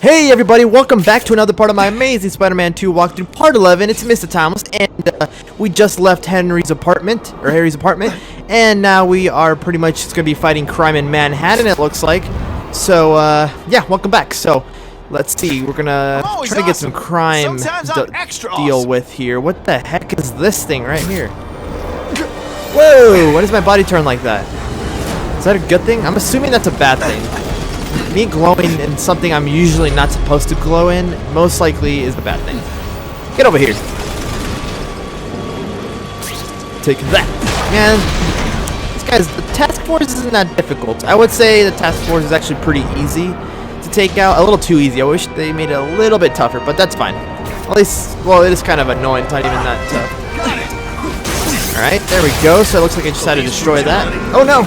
Hey everybody, welcome back to another part of my amazing Spider-Man 2 walkthrough, part 11. It's Mr. Thomas, and we just left Harry's apartment, and now we are pretty much just going to be fighting crime in Manhattan, it looks like. So, yeah, welcome back. So, let's see, we're going to try to get some crime to deal with here. What the heck is this thing right here? Whoa, why does my body turn like that? Is that a good thing? I'm assuming that's a bad thing. Me glowing in something I'm usually not supposed to glow in, most likely is the bad thing. Get over here. Take that. Man, these guys, the task force isn't that difficult. I would say the task force is actually pretty easy to take out. A little too easy. I wish they made it a little bit tougher, but that's fine. At least, well, it is kind of annoying. It's not even that tough. Alright, there we go. So it looks like I just had to destroy that. Oh no!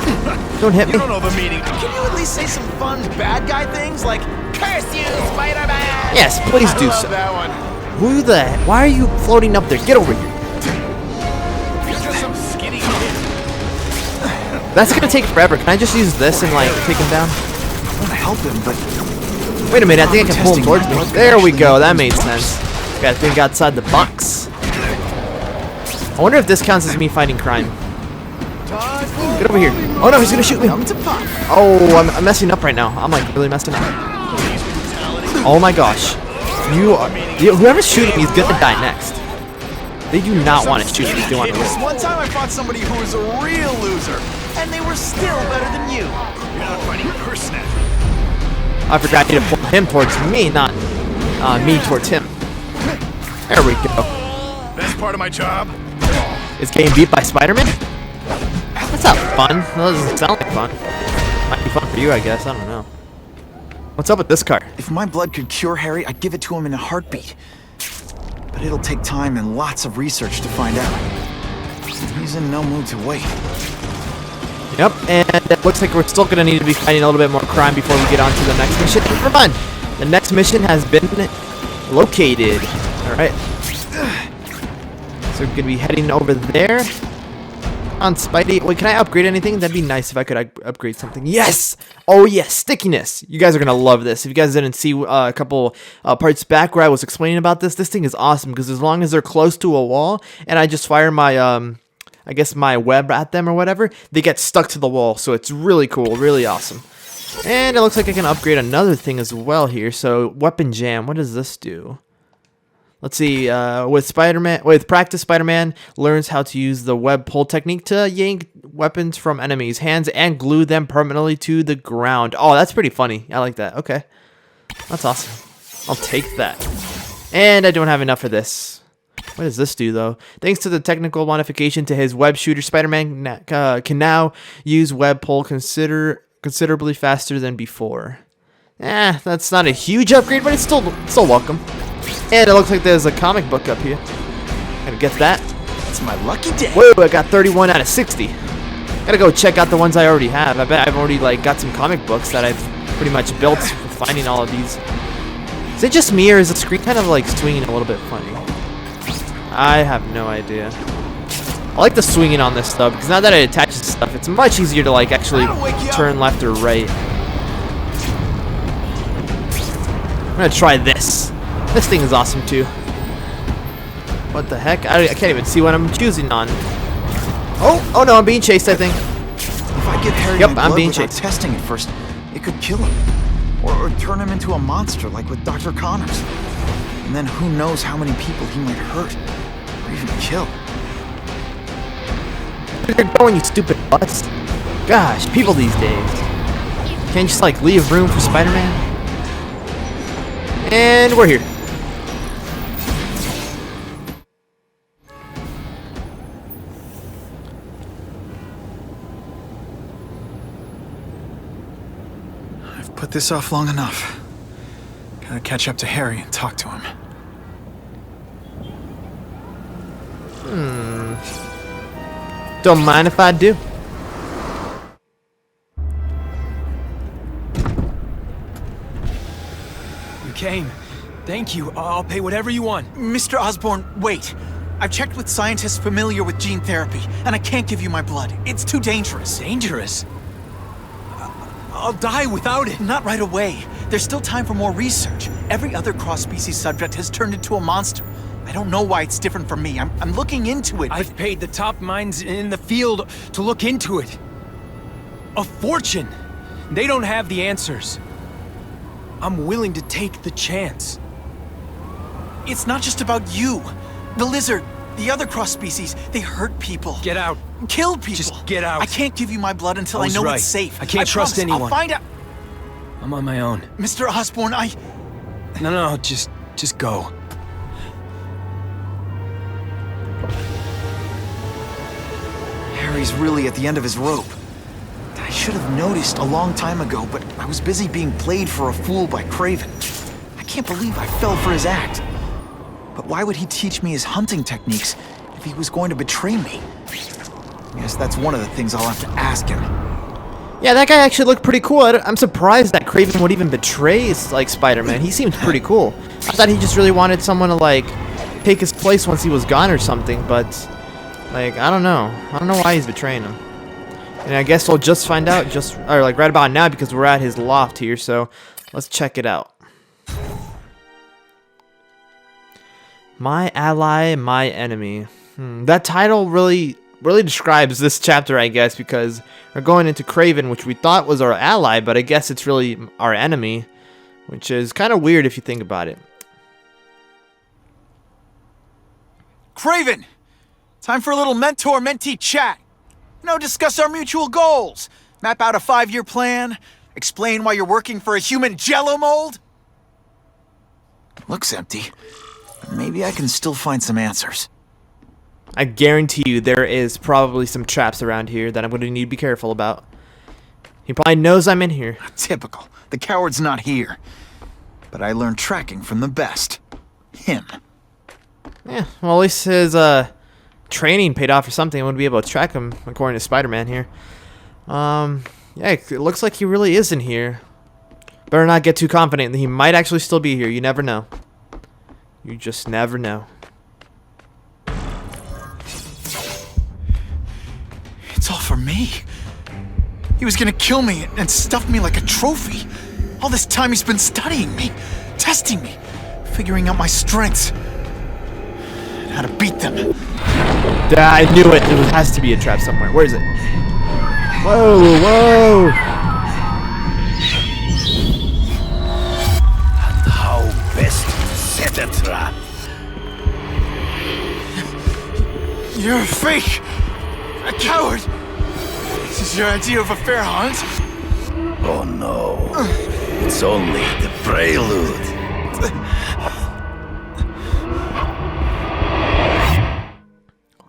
Don't hit me. You don't know the meaning. Can you at least say some fun bad guy things like "Curse you, Spider-Man"? Yes, please do so. That one. Who the? Why are you floating up there? Get over here. You're just some skinny kid. That's gonna take forever. Can I just use this and like take him down? I want to help him, but wait a minute. I think I can pull him towards me. There we go. That made sense. Got to think outside the box. I wonder if this counts as me fighting crime. Get over here. Oh no, he's gonna shoot me. Oh, I'm messing up right now. I'm like really messing up. Oh my gosh. Whoever's shooting me is gonna die next. They do not want to shoot me. They want to live. One time I fought somebody who was a real loser, and they were still better than you. You're not fighting purse snatcher. I forgot you to pull him towards me, not me towards him. There we go. Best part of my job is getting beat by Spider-Man? That's not fun. That doesn't sound like fun. Might be fun for you, I guess. I don't know. What's up with this car? If my blood could cure Harry, I'd give it to him in a heartbeat. But it'll take time and lots of research to find out. He's in no mood to wait. Yep, and it looks like we're still going to need to be fighting a little bit more crime before we get on to the next mission. Never mind. The next mission has been located. Alright. So we're going to be heading over there. On Spidey. Wait, can I upgrade anything? That'd be nice if I could upgrade something. Yes! Oh yes, stickiness. You guys are gonna love this. If you guys didn't see a couple parts back where I was explaining about this thing is awesome because as long as they're close to a wall and I just fire my I guess my web at them or whatever, they get stuck to the wall. So it's really cool, really awesome. And it looks like I can upgrade another thing as well here. So weapon jam. What does this do? Let's see, with practice, Spider-Man learns how to use the web pull technique to yank weapons from enemies' hands and glue them permanently to the ground. Oh, that's pretty funny. I like that. Okay. That's awesome. I'll take that. And I don't have enough of this. What does this do, though? Thanks to the technical modification to his web shooter, Spider-Man can now use web pull considerably faster than before. That's not a huge upgrade, but it's still welcome. And it looks like there's a comic book up here. Gotta get that. It's my lucky day. Whoa, I got 31 out of 60. Gotta go check out the ones I already have. I bet I've already got some comic books that I've pretty much built for finding all of these. Is it just me or is the screen kind of like swinging a little bit funny? I have no idea. I like the swinging on this stuff because now that it attaches stuff, it's much easier to like actually turn left or right. I'm gonna try this. This thing is awesome too. What the heck? I can't even see what I'm choosing on. Oh no, I'm being chased, I think. If I give Harry yep, my I'm blood being without chased. testing it first, it could kill him. Or turn him into a monster like with Dr. Connors. And then who knows how many people he might hurt. Or even kill. Where you're going, you stupid butts. Gosh, people these days. Can't you just like leave room for Spider-Man? And we're here. I've put this off long enough. Gotta catch up to Harry and talk to him. Don't mind if I do. You came. Thank you. I'll pay whatever you want. Mr. Osborne, wait. I've checked with scientists familiar with gene therapy, and I can't give you my blood. It's too dangerous. Dangerous? I'll die without it. Not right away. There's still time for more research. Every other cross-species subject has turned into a monster. I don't know why it's different from me. I'm looking into it. I've paid the top minds in the field to look into it. A fortune. They don't have the answers. I'm willing to take the chance. It's not just about you. The lizard, the other cross-species, they hurt people. Get out. Kill people. Just get out. I can't give you my blood until I was know right. it's safe. I can't trust promise. anyone. I'll find out. I'm on my own. Mr. Osborne, No, just go. Harry's really at the end of his rope. I should have noticed a long time ago, but I was busy being played for a fool by Kraven. I can't believe I fell for his act. But why would he teach me his hunting techniques if he was going to betray me? Guess that's one of the things I'll have to ask him. Yeah, that guy actually looked pretty cool. I'm surprised that Kraven would even betray, like, Spider-Man. He seemed pretty cool. I thought he just really wanted someone to, like, take his place once he was gone or something, but, like, I don't know. I don't know why he's betraying him. And I guess we'll just find out like, right about now because we're at his loft here, so let's check it out. My ally, my enemy. That title really describes this chapter, I guess, because we're going into Kraven, which we thought was our ally, but I guess it's really our enemy, which is kind of weird if you think about it. Kraven! Time for a little mentor-mentee chat. Discuss our mutual goals. Map out a 5-year plan. Explain why you're working for a human jello mold. Looks empty. Maybe I can still find some answers. I guarantee you there is probably some traps around here that I'm going to need to be careful about. He probably knows I'm in here. Typical. The coward's not here. But I learned tracking from the best. Him. Yeah, well, at least his training paid off or something. I wouldn't be able to track him, according to Spider-Man here. Yeah, it looks like he really is in here. Better not get too confident that he might actually still be here. You never know. You just never know. It's all for me. He was gonna kill me and stuff me like a trophy. All this time he's been studying me, testing me, figuring out my strengths, and how to beat them. I knew it. There has to be a trap somewhere. Where is it? Whoa, whoa! And how best to set a trap? You're a fake! A coward! This is your idea of a fair hunt? Oh no. It's only the prelude.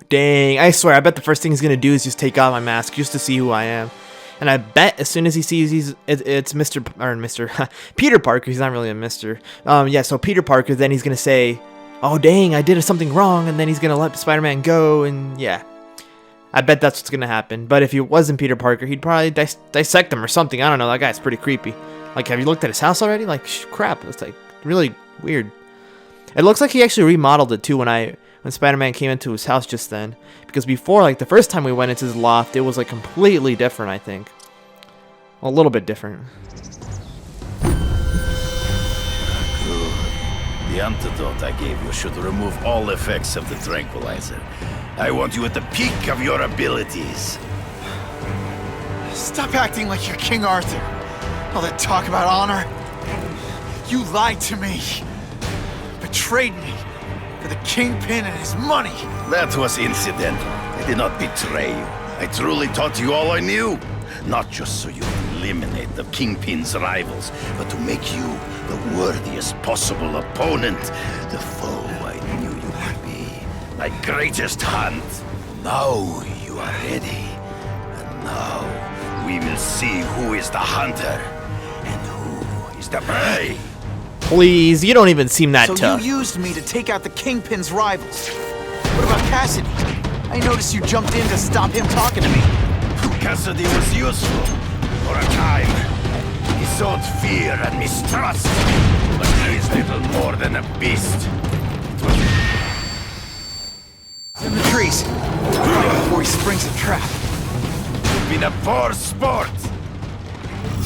Dang, I swear, I bet the first thing he's gonna do is just take off my mask just to see who I am. And I bet as soon as he sees it's Mr. Peter Parker, he's not really a Mr. Yeah, so Peter Parker, then he's gonna say, oh dang, I did something wrong, and then he's gonna let Spider-Man go, and yeah. I bet that's what's gonna happen. But if he wasn't Peter Parker, he'd probably dissect him or something. I don't know, that guy's pretty creepy. Like, have you looked at his house already? Like, crap, it's like really weird. It looks like he actually remodeled it too when Spider-Man came into his house just then. Because before, like, the first time we went into his loft, it was, like, completely different, I think. A little bit different. Good. The antidote I gave you should remove all effects of the tranquilizer. I want you at the peak of your abilities. Stop acting like you're King Arthur. All that talk about honor. You lied to me. Betrayed me. For the Kingpin and his money. That was incidental. I did not betray you. I truly taught you all I knew. Not just so you could eliminate the Kingpin's rivals, but to make you the worthiest possible opponent. The foe I knew you would be. My greatest hunt. Now you are ready. And now we will see who is the hunter and who is the prey. Please, you don't even seem that So tough. you used me to take out the Kingpin's rivals. What about Cassidy? I noticed you jumped in to stop him talking to me. Cassidy was useful for a time. He sowed fear and mistrust, but he is little more than a beast. In the trees. Right before he springs a trap. It's been a poor sport.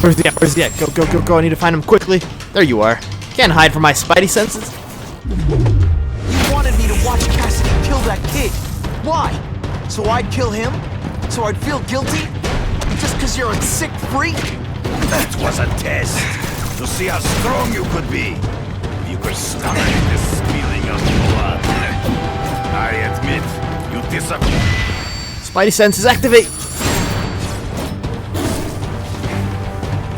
Where's he at? Where's he at? Go, go, go, go. I need to find him quickly. There you are. Can't hide from my spidey senses. You wanted me to watch Cassidy kill that kid. Why? So I'd kill him? So I'd feel guilty? Just because you're a sick freak? That was a test to see how strong you could be. If you could stomach the spilling of blood. I admit, you disappoint. Spidey senses activate.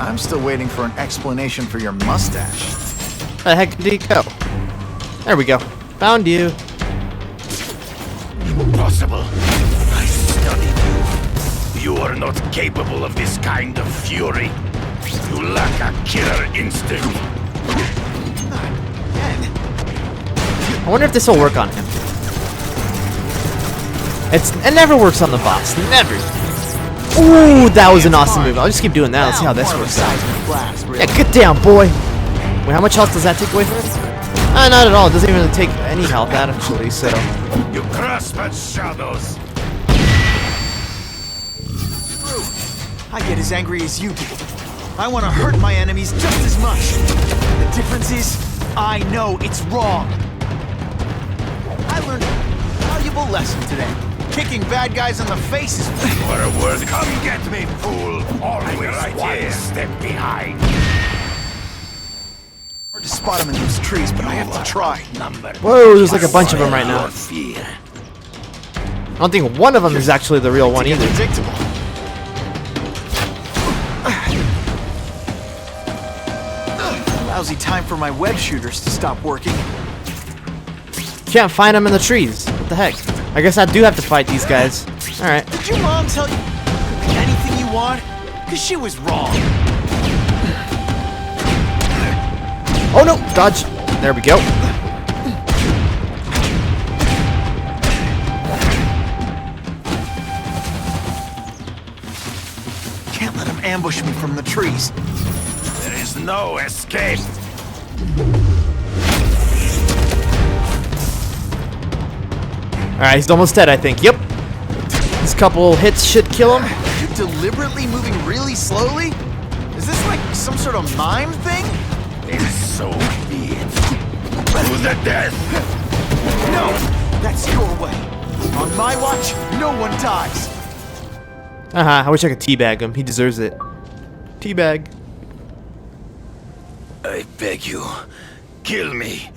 I'm still waiting for an explanation for your mustache. Where the heck did he go? There we go. Found you. Impossible. I studied you. You are not capable of this kind of fury. You lack a killer instinct. I wonder if this will work on him. It never works on the boss. Never. Ooh, that was an awesome move. I'll just keep doing that. Let's see how this works out. Yeah, get down, boy. Wait, how much health does that take away from him? Not at all. It doesn't even really take any health out, actually, so... You grasp at shadows. I get as angry as you do. I want to hurt my enemies just as much. The difference is, I know it's wrong. I learned a valuable lesson today. Kicking bad guys in the face is... For a word, come get me, fool. Always right one step behind. Hard to spot them in those trees, but I have to try. Whoa, there's like a bunch of them right now. I don't think one of them is actually the real one either. Predictable. Lousy time for my web shooters to stop working. Can't find them in the trees. What the heck? I guess I do have to fight these guys. Alright. Did your mom tell you anything you want? Because she was wrong. Oh no! Dodge! There we go. Can't let him ambush me from the trees. There is no escape. Alright, he's almost dead, I think. Yep. This couple hits should kill him. You're deliberately moving really slowly? Is this like some sort of mime thing? It is so be it. To the death. No! That's your way. On my watch, no one dies. I wish I could teabag him. He deserves it. Teabag. I beg you, kill me.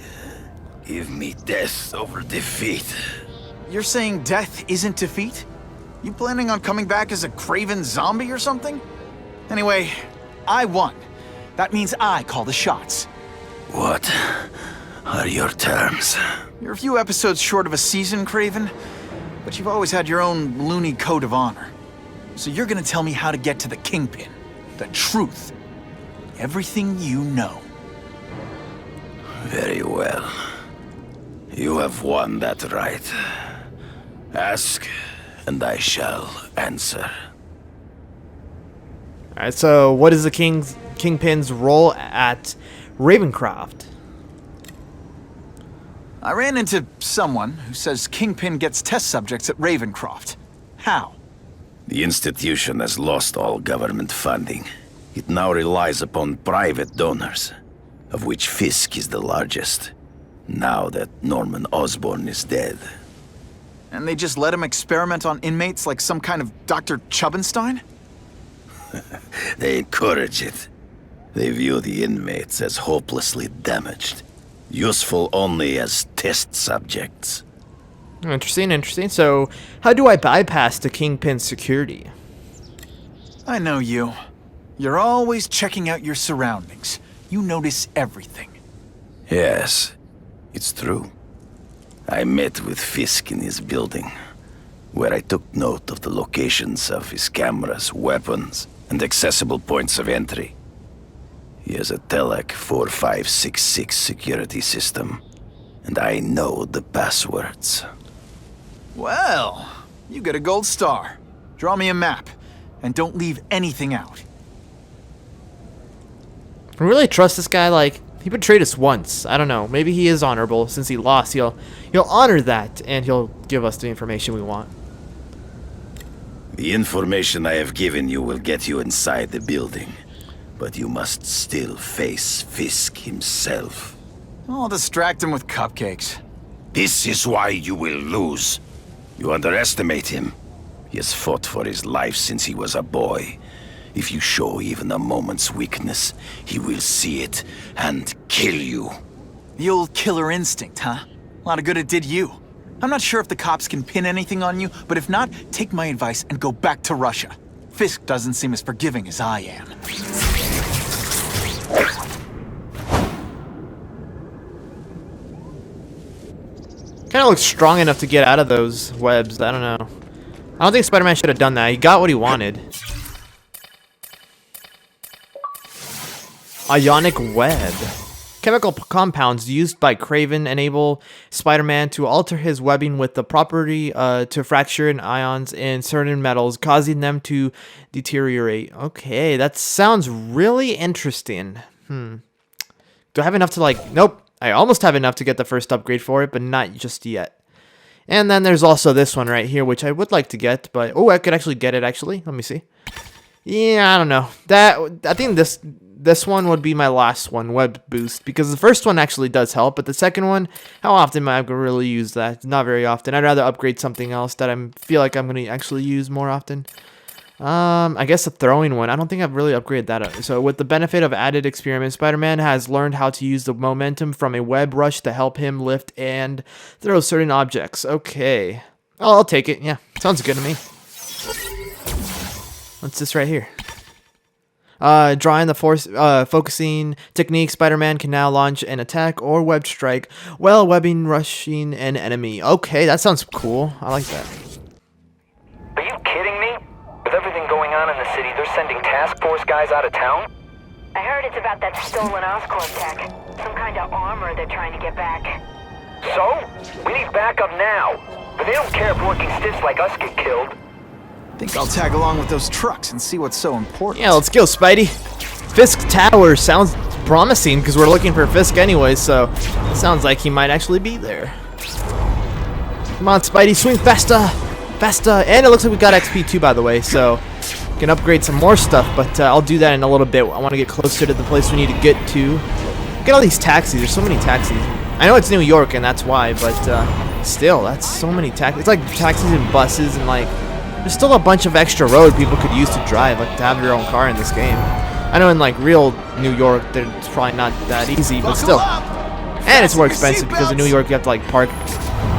Give me death over defeat. You're saying death isn't defeat? You planning on coming back as a Kraven zombie or something? Anyway, I won. That means I call the shots. What are your terms? You're a few episodes short of a season, Kraven, but you've always had your own loony code of honor. So you're gonna tell me how to get to the Kingpin, the truth, everything you know. Very well. You have won that right. Ask, and I shall answer. Alright, so what is the Kingpin's role at Ravencroft? I ran into someone who says Kingpin gets test subjects at Ravencroft. How? The institution has lost all government funding. It now relies upon private donors, of which Fisk is the largest, now that Norman Osborne is dead. And they just let him experiment on inmates like some kind of Dr. Chubbenstein? They encourage it. They view the inmates as hopelessly damaged, useful only as test subjects. Interesting, interesting. So, how do I bypass the Kingpin's security? I know you. You're always checking out your surroundings. You notice everything. Yes, it's true. I met with Fisk in his building, where I took note of the locations of his cameras, weapons, and accessible points of entry. He has a Telec 4566 security system, and I know the passwords. Well, you get a gold star. Draw me a map, and don't leave anything out. I really trust this guy. Like, he betrayed us once. I don't know. Maybe he is honorable. Since he lost, he'll honor that, and he'll give us the information we want. The information I have given you will get you inside the building. But you must still face Fisk himself. I'll distract him with cupcakes. This is why you will lose. You underestimate him. He has fought for his life since he was a boy. If you show even a moment's weakness, he will see it and kill you. The old killer instinct, huh? A lot of good it did you. I'm not sure if the cops can pin anything on you, but if not, take my advice and go back to Russia. Fisk doesn't seem as forgiving as I am. Kind of looks strong enough to get out of those webs. I don't know. I don't think Spider-Man should have done that. He got what he wanted. Ionic web. Chemical compounds used by Kraven enable Spider-Man to alter his webbing with the property to fracture in ions in certain metals, causing them to deteriorate. Okay, that sounds really interesting. Do I have enough to like... Nope. I almost have enough to get the first upgrade for it, but not just yet. And then there's also this one right here, which I would like to get, but... Oh, I could actually get it, actually. Let me see. Yeah, I don't know. I think this one would be my last one, web boost, because the first one actually does help, but the second one, how often am I going to really use that? Not very often. I'd rather upgrade something else that I feel like I'm going to actually use more often. I guess the throwing one. I don't think I've really upgraded that. So with the benefit of added experiment, Spider-Man has learned how to use the momentum from a web rush to help him lift and throw certain objects. Okay. Oh, I'll take it. Yeah, sounds good to me. What's this right here? Drawing the force, focusing technique, Spider-Man can now launch an attack or web strike while webbing rushing an enemy. Okay, that sounds cool. I like that. Are you kidding me? With everything going on in the city, they're sending task force guys out of town? I heard it's about that stolen Oscorp tech. Some kind of armor they're trying to get back. So? We need backup now. But they don't care if working stiffs like us get killed. Think I'll tag along with those trucks and see what's so important. Yeah, let's go, Spidey. Fisk Tower sounds promising because we're looking for Fisk anyway, so it sounds like he might actually be there. Come on, Spidey, swing faster! Faster! And it looks like we got XP too, by the way, so we can upgrade some more stuff, but I'll do that in a little bit. I want to get closer to the place we need to get to. Look at all these taxis. There's so many taxis. I know it's New York, and that's why, but still, that's so many taxis. It's like taxis and buses, and like, there's still a bunch of extra road people could use to drive, like to have your own car in this game. I know in like real New York, it's probably not that easy, but still. And it's more expensive because in New York you have to like park,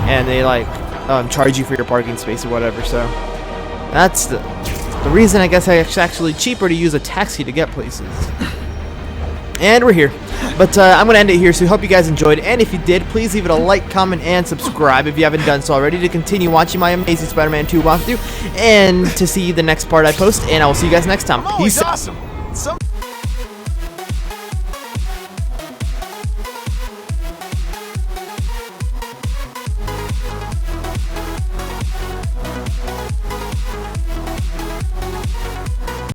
and they like charge you for your parking space or whatever. So that's the reason I guess it's actually cheaper to use a taxi to get places. And we're here. But I'm going to end it here, so I hope you guys enjoyed. And if you did, please leave it a like, comment, and subscribe if you haven't done so already to continue watching my amazing Spider-Man 2 walkthrough and to see the next part I post. And I will see you guys next time. Peace out. Awesome.